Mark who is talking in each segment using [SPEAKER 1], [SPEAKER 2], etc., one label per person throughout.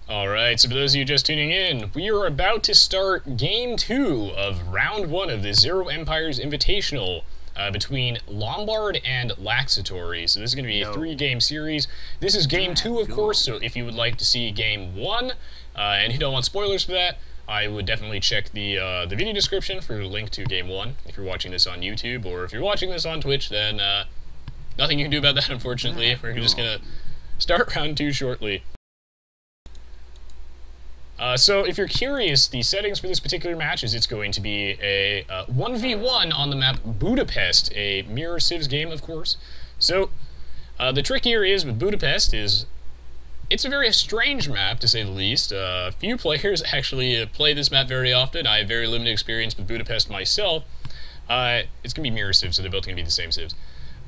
[SPEAKER 1] Alright, so for those of you just tuning in, we are about to start Game 2 of Round 1 of the ZeroEmpires Invitational between Lombard and Laxatory. So this is going to be a 3-game series. This is Game 2, of course, so if you would like to see Game 1, and you don't want spoilers for that, I would definitely check the video description for a link to Game 1 if you're watching this on YouTube, or if you're watching this on Twitch, then nothing you can do about that, unfortunately. We're just going to start Round 2 shortly. So if you're curious, the settings for this particular match is it's going to be a 1v1 on the map Budapest, a Mirror Civs game, of course. So the trick here is with Budapest is it's a very strange map, to say the least. Few players actually play this map very often. I have very limited experience with Budapest myself. It's going to be Mirror Civs, so they're both going to be the same civs.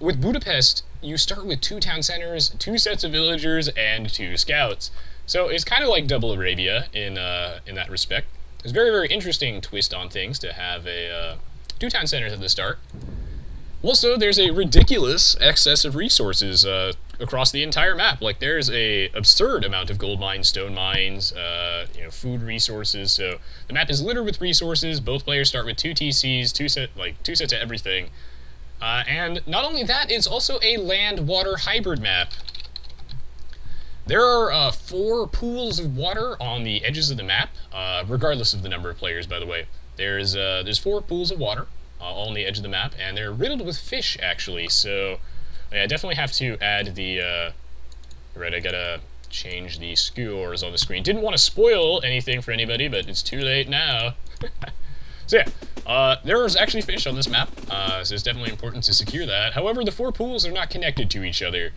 [SPEAKER 1] With Budapest, you start with 2 town centers, 2 sets of villagers, and 2 scouts. So it's kind of like Double Arabia in that respect. It's a very, very interesting twist on things to have a 2 town centers at the start. Also, there's a ridiculous excess of resources across the entire map. Like, there's a absurd amount of gold mines, stone mines, food resources. So the map is littered with resources. Both players start with 2 TCs, 2 sets of everything. And not only that, it's also a land-water hybrid map. There are 4 pools of water on the edges of the map, regardless of the number of players, by the way. There's 4 pools of water all on the edge of the map, and they're riddled with fish, actually. So, yeah, I definitely have to add the... right, I gotta change the scores on the screen. Didn't want to spoil anything for anybody, but it's too late now. So yeah, there's actually fish on this map, so it's definitely important to secure that. However, the 4 pools are not connected to each other.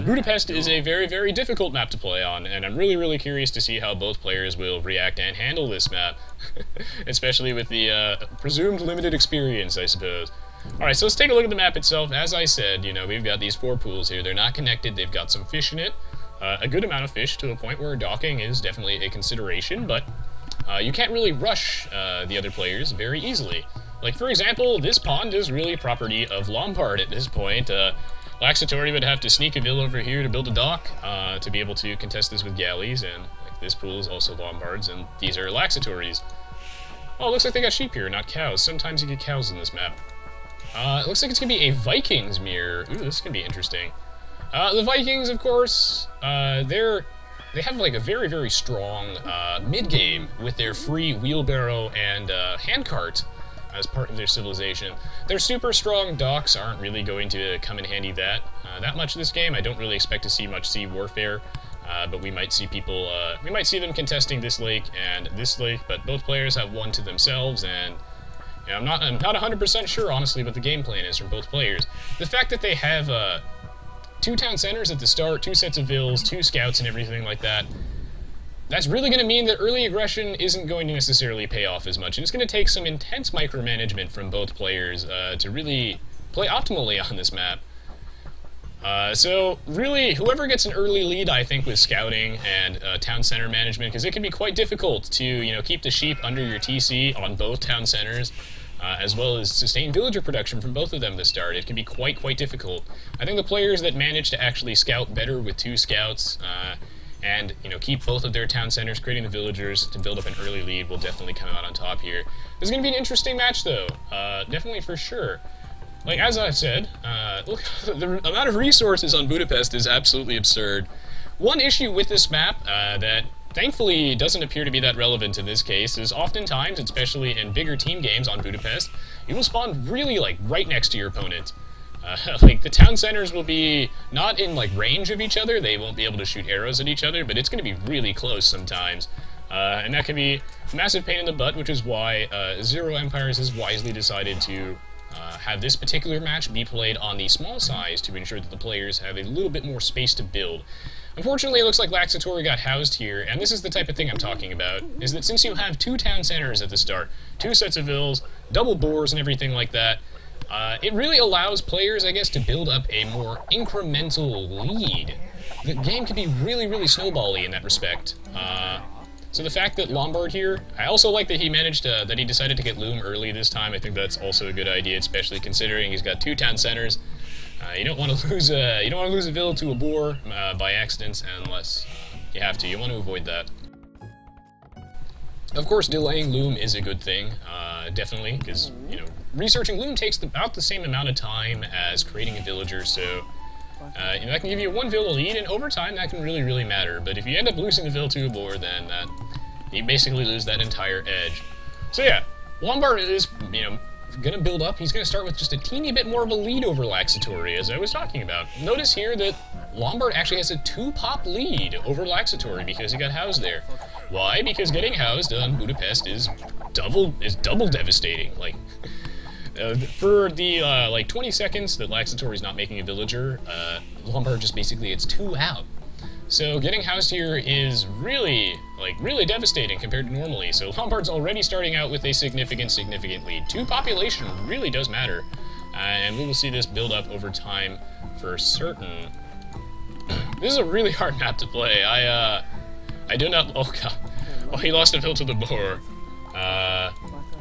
[SPEAKER 1] Budapest is a very, very difficult map to play on, and I'm really, really curious to see how both players will react and handle this map. Especially with the presumed limited experience, I suppose. Alright, so let's take a look at the map itself. As I said, we've got these 4 pools here. They're not connected, they've got some fish in it. A good amount of fish, to a point where docking is definitely a consideration, but you can't really rush the other players very easily. Like, for example, this pond is really property of Lombard at this point. Laxatory would have to sneak a villa over here to build a dock to be able to contest this with galleys, and this pool is also Lombard's, and these are Laxatories. Oh, it looks like they got sheep here, not cows. Sometimes you get cows in this map. It looks like it's going to be a Vikings Mirror. Ooh, this is going to be interesting. The Vikings, of course, they have like a very, very strong mid-game with their free wheelbarrow and handcart as part of their civilization. Their super strong docks aren't really going to come in handy that much this game. I don't really expect to see much sea warfare, but we might see people, we might see them contesting this lake and this lake, but both players have one to themselves, and I'm not 100% sure, honestly, what the game plan is from both players. The fact that they have 2 town centers at the start, 2 sets of vills, 2 scouts and everything like that, that's really going to mean that early aggression isn't going to necessarily pay off as much, and it's going to take some intense micromanagement from both players to really play optimally on this map. So, really, whoever gets an early lead, I think, with scouting and town center management, because it can be quite difficult to, keep the sheep under your TC on both town centers, as well as sustain villager production from both of them to start. It can be quite difficult. I think the players that manage to actually scout better with 2 scouts, and, keep both of their town centers, creating the villagers to build up an early lead, will definitely come out on top here. This is going to be an interesting match, though. Definitely for sure. Like, as I've said, look, the amount of resources on Budapest is absolutely absurd. One issue with this map that thankfully doesn't appear to be that relevant in this case is oftentimes, especially in bigger team games on Budapest, you will spawn really, right next to your opponent. The town centers will be not in, range of each other. They won't be able to shoot arrows at each other, but it's going to be really close sometimes. And that can be a massive pain in the butt, which is why ZeroEmpires has wisely decided to have this particular match be played on the small size to ensure that the players have a little bit more space to build. Unfortunately, it looks like Laxatory got housed here, and this is the type of thing I'm talking about, is that since you have 2 town centers at the start, 2 sets of vills, double boars and everything like that, it really allows players, I guess, to build up a more incremental lead. The game can be really, really snowbally in that respect. So the fact that Lombard here, I also like that he managed to, that he decided to get Loom early this time. I think that's also a good idea, especially considering he's got 2 town centers. You don't want to lose a villa to a boar by accident, unless You have to. You want to avoid that. Of course, delaying Loom is a good thing, definitely, because, you know, researching Loom takes about the same amount of time as creating a villager, so, you know, that can give you a 1 vill lead, and over time that can really, really matter. But if you end up losing the vill to a boar, then you basically lose that entire edge. So yeah, Lombard is, you know, gonna build up. He's gonna start with just a teeny bit more of a lead over Laxatory, as I was talking about. Notice here that Lombard actually has a 2-pop lead over Laxatory because he got housed there. Why? Because getting housed on Budapest is double devastating. Like, for the, like, 20 seconds that Laxatory's not making a villager, Lombard just basically gets 2 out. So getting housed here is really, like, really devastating compared to normally. So Lombard's already starting out with a significant lead. 2 population really does matter, and we will see this build up over time for certain. This is a really hard map to play. I do not. Oh god. Oh, he lost a vill to the boar.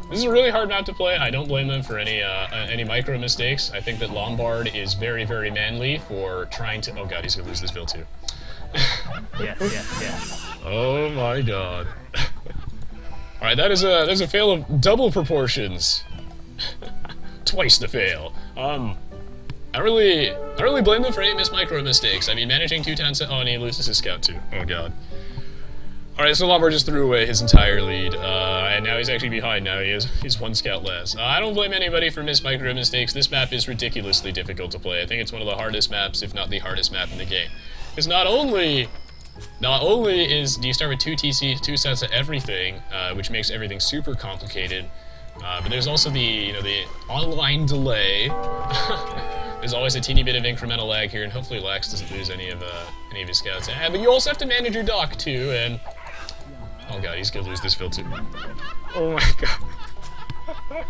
[SPEAKER 1] This is a really hard map to play. I don't blame them for any micro mistakes. I think that Lombard is very, very manly for trying to. Oh god, he's gonna lose this vill too.
[SPEAKER 2] Yeah.
[SPEAKER 1] Oh my god. All right, that's a fail of double proportions. Twice the fail. I don't really blame them for any missed micro mistakes. I mean, managing 2 towns. Oh, and he loses his scout too. Oh god. Alright, so Lombard just threw away his entire lead, and now he's actually behind now. He's 1 scout less. I don't blame anybody for missed micro mistakes. This map is ridiculously difficult to play. I think it's one of the hardest maps, if not the hardest map in the game. Because not only do you start with 2 TC, 2 sets of everything, which makes everything super complicated, but there's also the online delay. There's always a teeny bit of incremental lag here, and hopefully Lax doesn't lose any of his scouts. But you also have to manage your dock too, and oh god, he's gonna lose this vill too. Oh my god.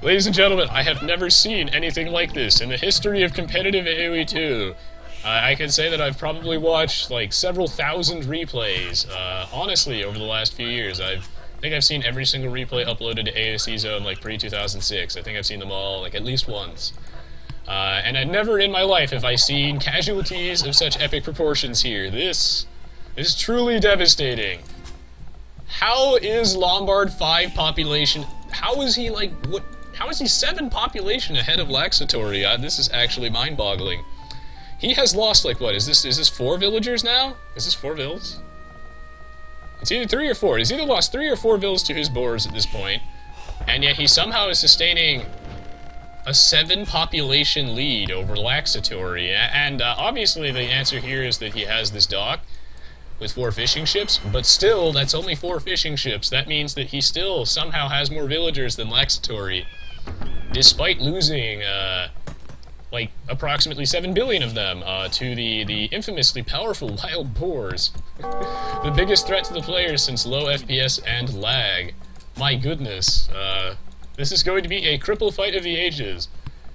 [SPEAKER 1] Ladies and gentlemen, I have never seen anything like this in the history of competitive Aoe2. I can say that I've probably watched like several thousand replays, honestly, over the last few years. I think I've seen every single replay uploaded to AOC Zone like pre-2006. I think I've seen them all like at least once. And I've never in my life have I seen casualties of such epic proportions here. This is truly devastating. How is Lombard 5 population? How is he like what? How is he 7 population ahead of Laxatory? This is actually mind-boggling. He has lost like what? Is this 4 villagers now? Is this 4 vills? It's either 3 or 4. He's either lost 3 or 4 vills to his boars at this point, and yet he somehow is sustaining a 7 population lead over Laxatory. And obviously the answer here is that he has this dock with 4 fishing ships, but still, that's only 4 fishing ships. That means that he still somehow has more villagers than Laxatory, despite losing like approximately 7 billion of them to the infamously powerful wild boars. The biggest threat to the players since low FPS and lag. My goodness. This is going to be a cripple fight of the ages.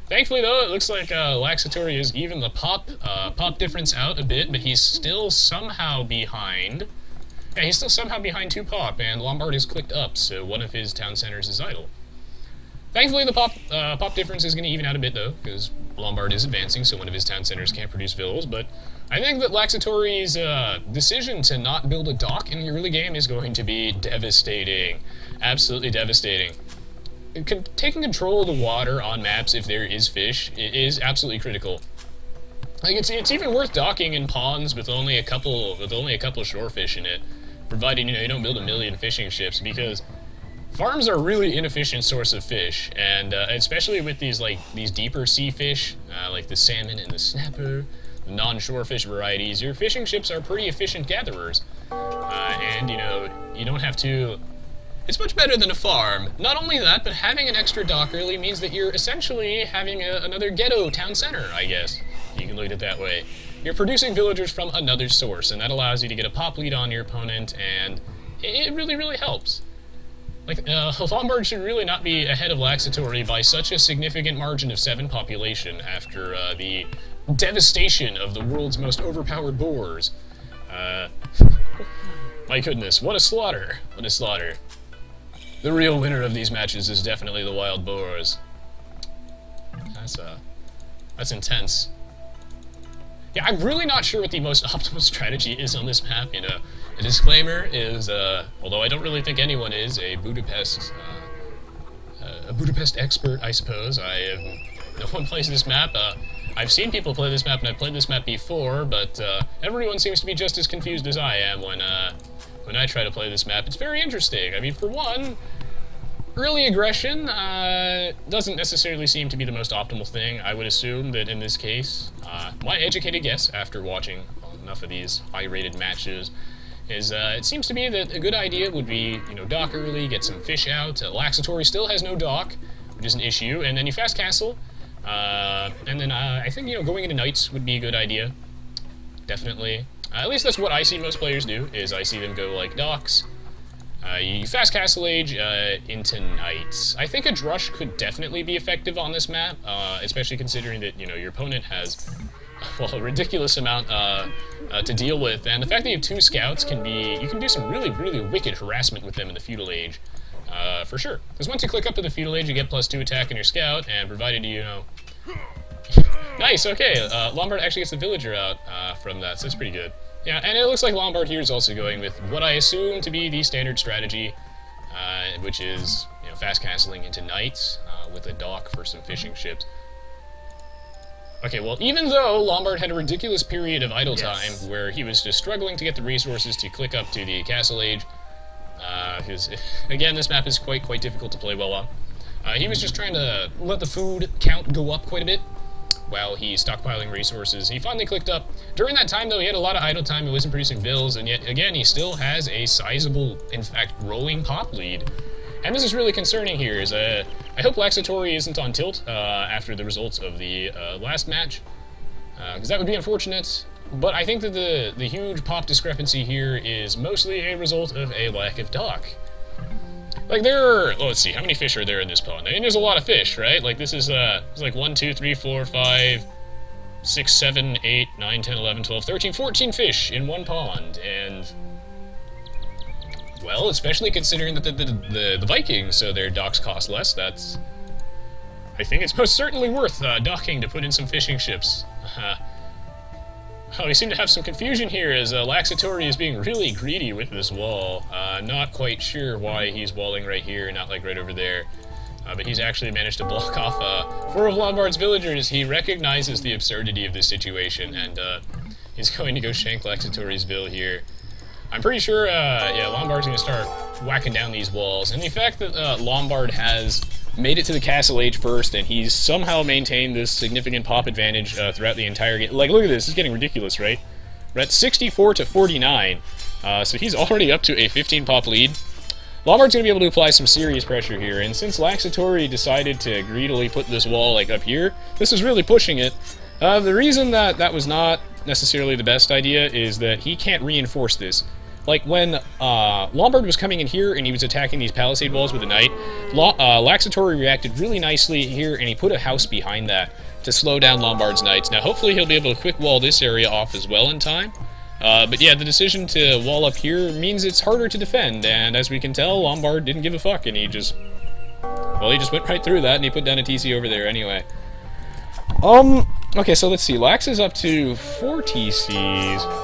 [SPEAKER 1] Thankfully, though, it looks like Laxatory has even the pop difference out a bit, but he's still somehow behind. Yeah, he's still somehow behind 2 pop, and Lombard is clicked up, so one of his town centers is idle. Thankfully, the pop difference is going to even out a bit, though, because Lombard is advancing, so one of his town centers can't produce vills, but I think that Laxatory's decision to not build a dock in the early game is going to be devastating. Absolutely devastating. Taking control of the water on maps if there is fish is absolutely critical. Like it's even worth docking in ponds with only a couple shore fish in it, provided you don't build a million fishing ships, because farms are a really inefficient source of fish, and especially with these deeper sea fish like the salmon and the snapper, the non-shore fish varieties. Your fishing ships are pretty efficient gatherers, and you don't have to. It's much better than a farm. Not only that, but having an extra dock really means that you're essentially having another ghetto town center, I guess. You can look at it that way. You're producing villagers from another source, and that allows you to get a pop lead on your opponent, and it really, really helps. Like, Lombard should really not be ahead of Laxatory by such a significant margin of 7 population after the devastation of the world's most overpowered boars. My goodness, what a slaughter. What a slaughter. The real winner of these matches is definitely the wild boars. That's intense. Yeah, I'm really not sure what the most optimal strategy is on this map. You know, a disclaimer is, although I don't really think anyone is a Budapest expert, I suppose. No one plays this map. I've seen people play this map, and I've played this map before, but everyone seems to be just as confused as I am when I try to play this map. It's very interesting. I mean, for one, early aggression doesn't necessarily seem to be the most optimal thing. I would assume that in this case, my educated guess after watching enough of these high-rated matches is it seems to me that a good idea would be, you know, dock early, get some fish out. Laxatory still has no dock, which is an issue, and then you fast castle. And then I think, you know, going into knights would be a good idea. Definitely. At least that's what I see most players do, is I see them go like docks. You fast castle age into knights. I think a drush could definitely be effective on this map, especially considering that, you know, your opponent has, well, a ridiculous amount to deal with, and the fact that you have 2 scouts can be, you can do some really, really wicked harassment with them in the feudal age. For sure. Because once you click up to the feudal age, you get +2 attack in your scout, and provided you know... Nice, okay, Lombard actually gets the villager out from that, so that's pretty good. Yeah, and it looks like Lombard here is also going with what I assume to be the standard strategy, which is, you know, fast castling into knights with a dock for some fishing ships. Okay, well, even though Lombard had a ridiculous period of idle time where he was just struggling to get the resources to click up to the castle age, because, again, this map is quite difficult to play well on. He was just trying to let the food count go up quite a bit while he's stockpiling resources. He finally clicked up. During that time, though, he had a lot of idle time. He wasn't producing bills, and yet, again, he still has a sizable, in fact, growing pop lead. And this is really concerning here, is I hope Laxatory isn't on tilt after the results of the last match, because that would be unfortunate. But I think that the huge pop discrepancy here is mostly a result of a lack of dock. Like, there are, let's see, how many fish are there in this pond? I mean, there's a lot of fish, right? Like, this is, it's like 1, 2, 3, 4, 5, 6, 7, 8, 9, 10, 11, 12, 13, 14 fish in one pond, and... Well, especially considering that the Vikings, so their docks cost less, that's... I think it's most certainly worth docking to put in some fishing ships. Oh, we seem to have some confusion here as Laxatory is being really greedy with this wall. Not quite sure why he's walling right here, not like right over there. But he's actually managed to block off 4 of Lombard's villagers. He recognizes the absurdity of this situation, and he's going to go shank Laxatory's vill here. I'm pretty sure, yeah, Lombard's going to start whacking down these walls. And the fact that Lombard has made it to the castle age first, and he's somehow maintained this significant pop advantage throughout the entire game. Like, look at this. It's getting ridiculous, right? We're at 64 to 49, so he's already up to a 15 pop lead. Lombard's going to be able to apply some serious pressure here, and since Laxatory decided to greedily put this wall, like, up here, this is really pushing it. The reason that was not necessarily the best idea is that he can't reinforce this. Like, when Lombard was coming in here and he was attacking these palisade walls with a knight, Laxatory reacted really nicely here, and he put a house behind that to slow down Lombard's knights. Now, hopefully he'll be able to quick wall this area off as well in time. But yeah, the decision to wall up here means it's harder to defend, and as we can tell, Lombard didn't give a fuck, and he just... Well, he just went right through that, and he put down a TC over there anyway. Okay, so let's see. Lax is up to 4 TCs.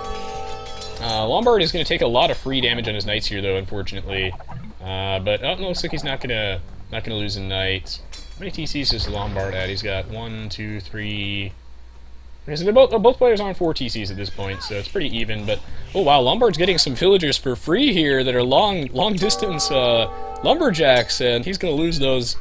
[SPEAKER 1] Lombard is going to take a lot of free damage on his knights here, though, unfortunately. But no, looks like he's not gonna lose a knight. How many TCs is Lombard at? He's got 1, 2, 3. Okay, so they're both players are on 4 TCs at this point, so it's pretty even. But oh wow, Lombard's getting some villagers for free here that are long distance lumberjacks, and he's going to lose those.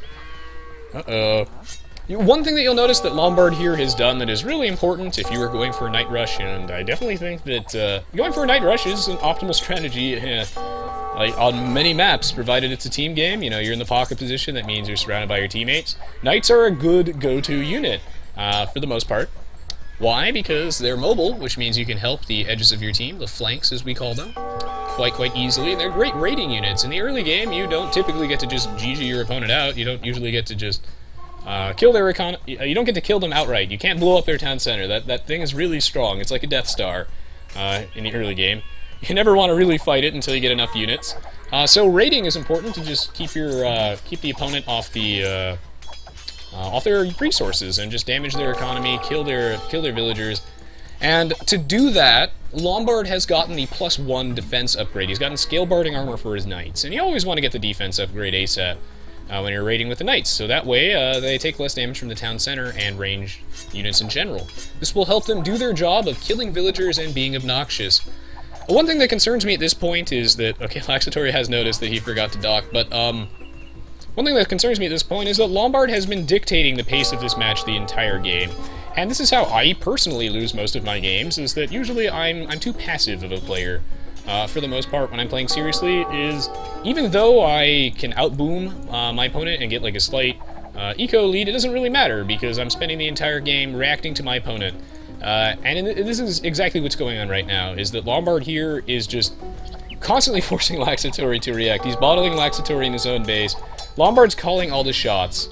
[SPEAKER 1] One thing that you'll notice that Lombard here has done that is really important if you are going for a Night Rush, and I definitely think that going for a Night Rush is an optimal strategy like on many maps, provided it's a team game. You know, you're in the pocket position, that means you're surrounded by your teammates. Knights are a good go-to unit for the most part. Why? Because they're mobile, which means you can help the edges of your team, the flanks as we call them, quite easily. And they're great raiding units. In the early game, you don't typically get to just GG your opponent out. You don't usually get to just... kill their economy. You don't get to kill them outright. You can't blow up their town center. That thing is really strong. It's like a Death Star in the early game. You never want to really fight it until you get enough units. So raiding is important to just keep the opponent off their resources and just damage their economy, kill their villagers. And to do that, Lombard has gotten the +1 defense upgrade. He's gotten scale barding armor for his knights, and you always want to get the defense upgrade ASAP when you're raiding with the knights, so that way they take less damage from the town center and range units in general. This will help them do their job of killing villagers and being obnoxious. One thing that concerns me at this point is that, okay, Laxatory has noticed that he forgot to dock, but one thing that concerns me at this point is that Lombard has been dictating the pace of this match the entire game. And this is how I personally lose most of my games, is that usually I'm too passive of a player. For the most part, when I'm playing seriously, is even though I can outboom my opponent and get like a slight eco lead, it doesn't really matter because I'm spending the entire game reacting to my opponent. This is exactly what's going on right now, is that Lombard here is just constantly forcing Laxatory to react. He's bottling Laxatory in his own base. Lombard's calling all the shots.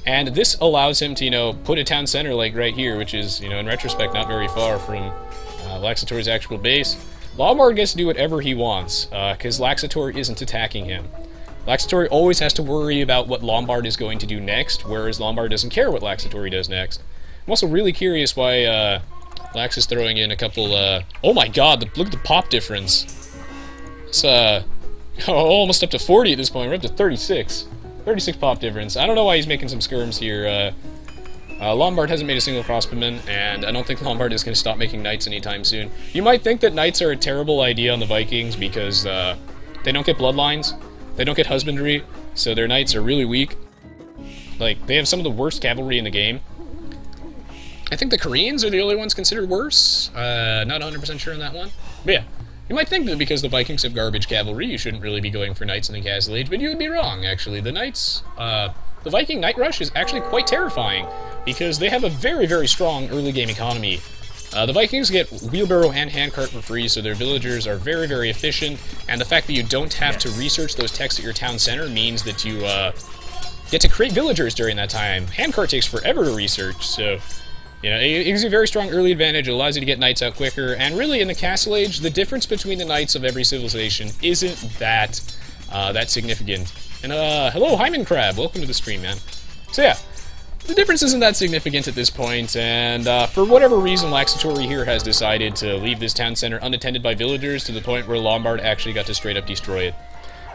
[SPEAKER 1] And this allows him to, you know, put a town center like right here, which is, you know, in retrospect, not very far from Laxatory's actual base. Lombard gets to do whatever he wants, because Laxatory isn't attacking him. Laxatory always has to worry about what Lombard is going to do next, whereas Lombard doesn't care what Laxatory does next. I'm also really curious why Lax is throwing in a couple, oh my god, look at the pop difference. It's, almost up to 40 at this point, we're up to 36. 36 pop difference. I don't know why he's making some skirms here. Lombard hasn't made a single crossbowman, and I don't think Lombard is going to stop making knights anytime soon. You might think that knights are a terrible idea on the Vikings because they don't get bloodlines, they don't get husbandry, so their knights are really weak. Like, they have some of the worst cavalry in the game. I think the Koreans are the only ones considered worse. Not 100% sure on that one. But yeah, you might think that because the Vikings have garbage cavalry, you shouldn't really be going for knights in the Castle Age, but you would be wrong, actually. The knights, the Viking Knight Rush is actually quite terrifying, because they have a very, very strong early game economy. The Vikings get wheelbarrow and handcart for free, so their villagers are very, very efficient, and the fact that you don't have to research those texts at your town center means that you get to create villagers during that time. Handcart takes forever to research, so you know, it gives you a very strong early advantage, it allows you to get knights out quicker, and really in the Castle Age, the difference between the knights of every civilization isn't that significant. And hello Hyman Crab, welcome to the stream, man. So yeah, the difference isn't that significant at this point, and for whatever reason, Laxatory here has decided to leave this town center unattended by villagers to the point where Lombard actually got to straight up destroy it.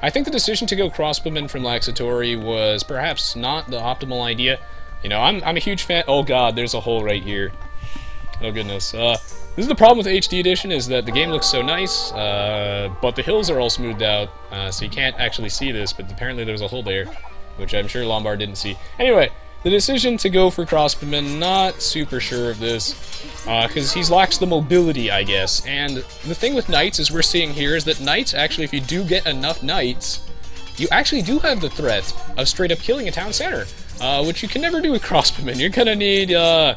[SPEAKER 1] I think the decision to go crossbowman from Laxatory was perhaps not the optimal idea. You know, I'm a huge fan. Oh god, there's a hole right here. Oh goodness. This is the problem with HD Edition, is that the game looks so nice, but the hills are all smoothed out, so you can't actually see this, but apparently there's a hole there, which I'm sure Lombard didn't see. Anyway, the decision to go for crossbowman, not super sure of this, because he's lacks the mobility, I guess. And the thing with knights, as we're seeing here, is that knights, actually, if you do get enough knights, you actually do have the threat of straight up killing a town center. Which you can never do with crossbowmen. You're gonna need a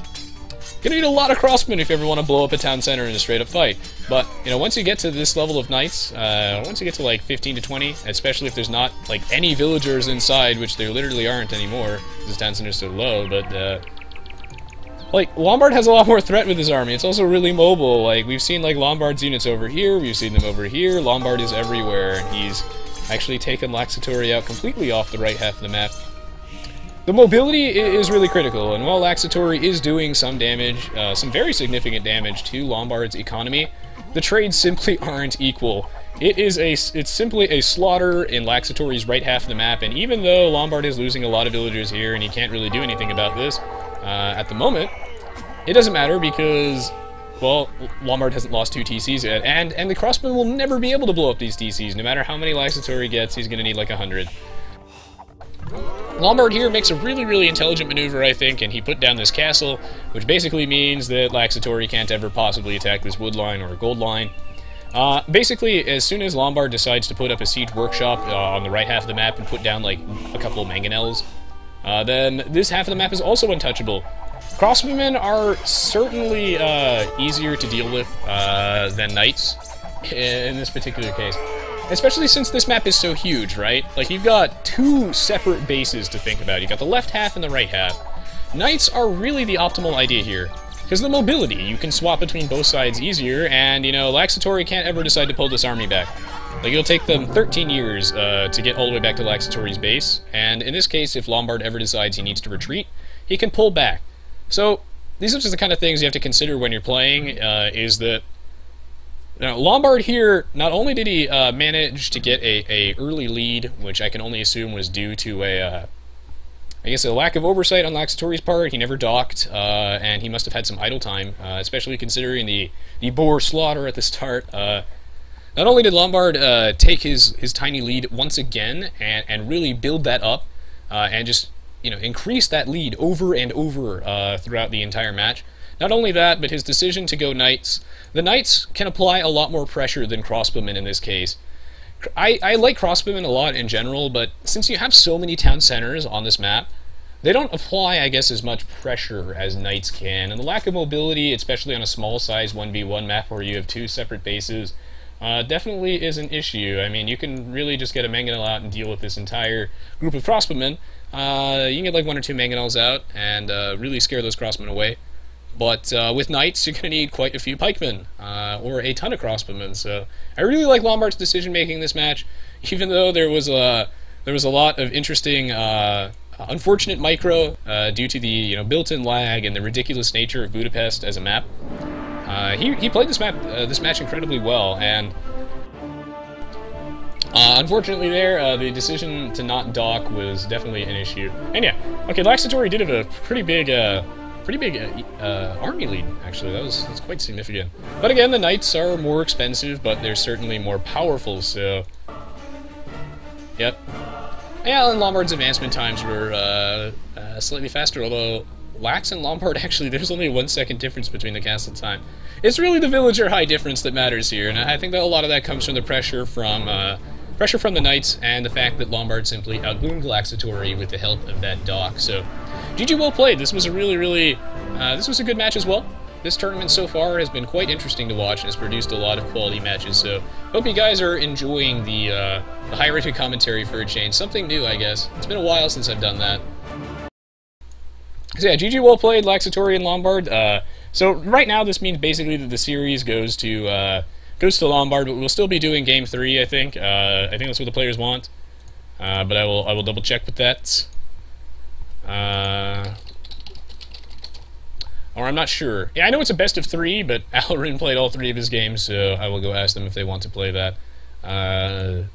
[SPEAKER 1] lot of crossbowmen if you ever want to blow up a town center in a straight up fight. But, you know, once you get to this level of knights, once you get to like 15 to 20, especially if there's not like any villagers inside, which there literally aren't anymore, this town center's so low, but like, Lombard has a lot more threat with his army. It's also really mobile. Like, we've seen like Lombard's units over here, we've seen them over here, Lombard is everywhere. He's actually taken Laxatory out completely off the right half of the map. The mobility is really critical, and while Laxatory is doing some damage, some very significant damage to Lombard's economy, the trades simply aren't equal. It's simply a slaughter in Laxatory's right half of the map, and even though Lombard is losing a lot of villagers here, and he can't really do anything about this at the moment, it doesn't matter because, well, Lombard hasn't lost 2 TCs yet, and the crossbow will never be able to blow up these TCs. No matter how many Laxatory gets, he's going to need like 100. Lombard here makes a really, really intelligent maneuver, I think, and he put down this castle, which basically means that Laxatory can't ever possibly attack this wood line or gold line. Basically, as soon as Lombard decides to put up a siege workshop on the right half of the map and put down, like, a couple of mangonels, then this half of the map is also untouchable. Crossbowmen are certainly easier to deal with than knights in this particular case. Especially since this map is so huge, right? Like, you've got 2 separate bases to think about. You've got the left half and the right half. Knights are really the optimal idea here. Because the mobility, you can swap between both sides easier, and, you know, Laxatory can't ever decide to pull this army back. Like, it'll take them 13 years to get all the way back to Laxatory's base, and in this case, if Lombard ever decides he needs to retreat, he can pull back. So, these are just the kind of things you have to consider when you're playing, is that Lombard here, not only did he manage to get a early lead, which I can only assume was due to I guess a lack of oversight on Laxatory's part. He never docked, and he must have had some idle time, especially considering the Boar slaughter at the start. Not only did Lombard take his tiny lead once again and really build that up, and just increase that lead over and over throughout the entire match. Not only that, but his decision to go Knights. The Knights can apply a lot more pressure than crossbowmen in this case. I like crossbowmen a lot in general, but since you have so many town centers on this map, they don't apply, I guess, as much pressure as Knights can. And the lack of mobility, especially on a small size 1v1 map where you have 2 separate bases, definitely is an issue. I mean, you can really just get a mangonel out and deal with this entire group of crossbowmen. You can get like 1 or 2 mangonels out and really scare those crossmen away. But with Knights, you're going to need quite a few pikemen, or a ton of crossbowmen. So I really like Lombard's decision-making in this match, even though there was a lot of interesting, unfortunate micro due to the built-in lag and the ridiculous nature of Budapest as a map. He played this match incredibly well, and unfortunately the decision to not dock was definitely an issue. And yeah, okay, Laxatory did have a pretty big army lead, actually. That's quite significant. But again, the Knights are more expensive, but they're certainly more powerful, so... Yep. Yeah, and Lombard's advancement times were slightly faster, although Lax and Lombard, actually, there's only a 1 second difference between the castle time. It's really the villager high difference that matters here, and I think that a lot of that comes from the pressure from the Knights and the fact that Lombard simply outboomed Laxatory with the help of that dock. So, GG, well played. This was a this was a good match as well. This tournament so far has been quite interesting to watch and has produced a lot of quality matches. So, hope you guys are enjoying the high-rated commentary for a change. Something new, I guess. It's been a while since I've done that. So yeah, GG, well played, Laxatory and Lombard. So right now, this means basically that the series goes to Lombard, but we'll still be doing Game 3, I think. I think that's what the players want. But I will double check with that. Or I'm not sure. Yeah, I know it's a best of 3, but Alrin played all 3 of his games, so I will go ask them if they want to play that.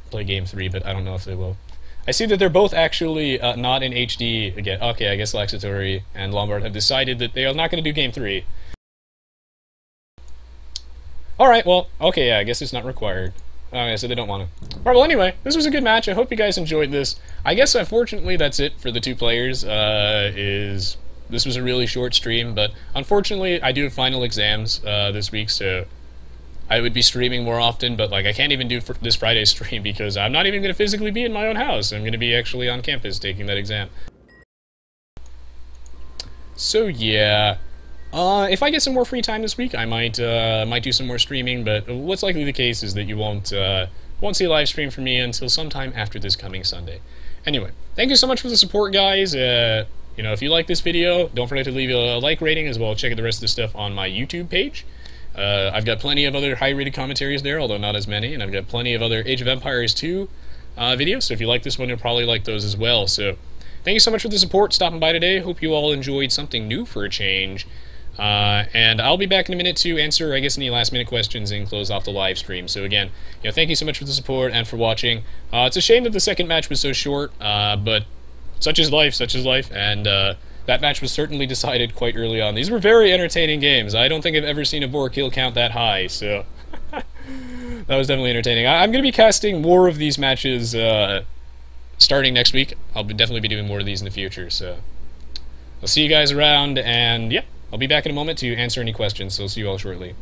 [SPEAKER 1] Play Game 3, but I don't know if they will. I see that they're both actually not in HD again. Okay, I guess Laxatory and Lombard have decided that they are not going to do Game 3. Alright, well, okay, yeah, I guess it's not required. Okay, so they don't want to. Alright, well, anyway, this was a good match. I hope you guys enjoyed this. I guess, unfortunately, that's it for the 2 players. This was a really short stream, but unfortunately, I do have final exams this week, so I would be streaming more often, but like I can't even do this Friday stream because I'm not even going to physically be in my own house. I'm going to be actually on campus taking that exam. So yeah, if I get some more free time this week, I might do some more streaming. But what's likely the case is that you won't see a live stream from me until sometime after this coming Sunday. Anyway, thank you so much for the support, guys. If you like this video, don't forget to leave a like rating as well. Check out the rest of the stuff on my YouTube page. I've got plenty of other high-rated commentaries there, although not as many, and I've got plenty of other Age of Empires 2 videos, so if you like this one, you'll probably like those as well. So, thank you so much for the support, stopping by today. Hope you all enjoyed something new for a change. And I'll be back in a minute to answer, I guess, any last-minute questions and close off the live stream. So again, thank you so much for the support and for watching. It's a shame that the second match was so short, but such is life, and that match was certainly decided quite early on. These were very entertaining games. I don't think I've ever seen a Boar kill count that high, so that was definitely entertaining. I'm going to be casting more of these matches starting next week. I'll definitely be doing more of these in the future, so I'll see you guys around, and yeah, I'll be back in a moment to answer any questions, so I'll see you all shortly.